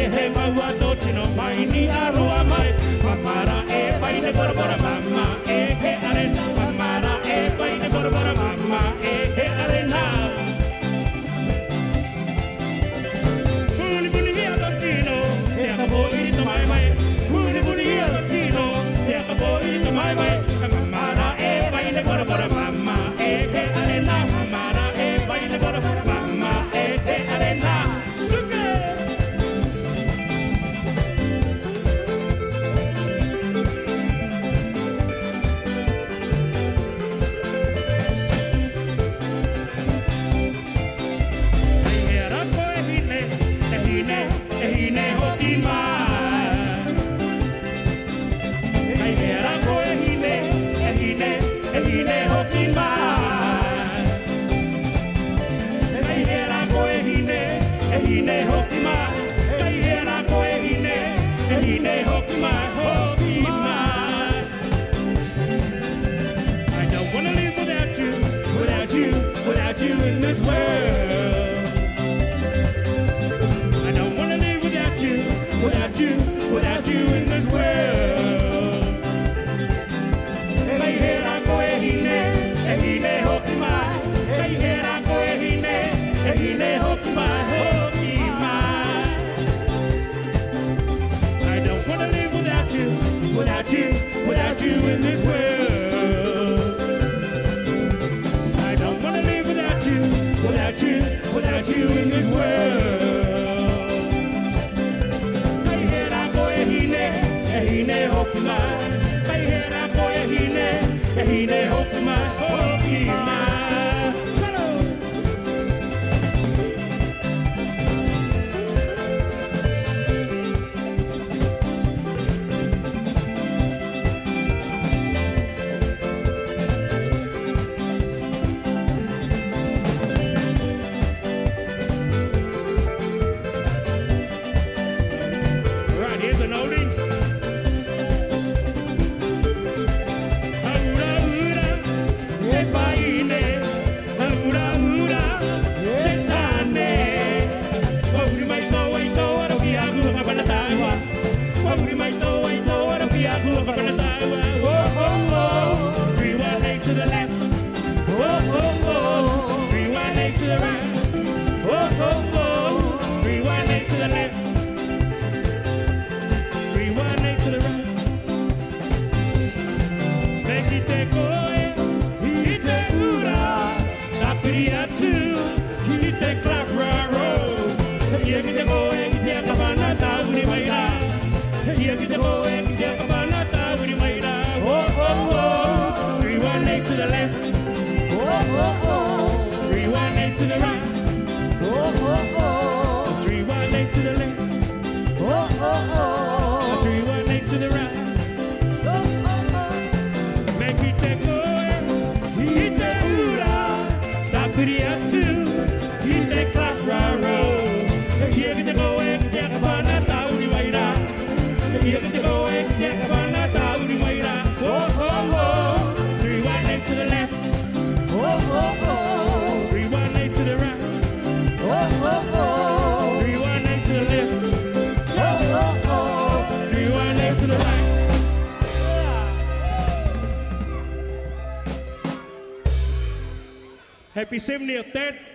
he maua toti no mai ni aroa mai. Mamara e Vahine Borabora mama e he arena. Mamara e Vahine Borabora mama e he arena. Puni puni hia totino, he akabo i to mai mai. Puni puni hia totino, he akabo i to mai mai. Mamara e Vahine Borabora mama e he arena. Mamara e Vahine Borabora mama e he arena. Vahine hoki mai. Kaihera koe hine hoki mai. Kaihera koe hine hoki mai. Kaihera koe hine hoki mai. Hoki mai. I don't wanna live without you, without you, without you in this world. Without you in this world. Kaihera koe hine hoki mai. Kaihera koe hine hoki mai. Hoki mai. I don't wanna live without you, without you, without you in this world. I don't wanna live without you, without you, without you in this world. Hine hoki mai, kaihera koe hine hoki mai, hoki mai. Right, here's an oldie. Happy 70th Tet.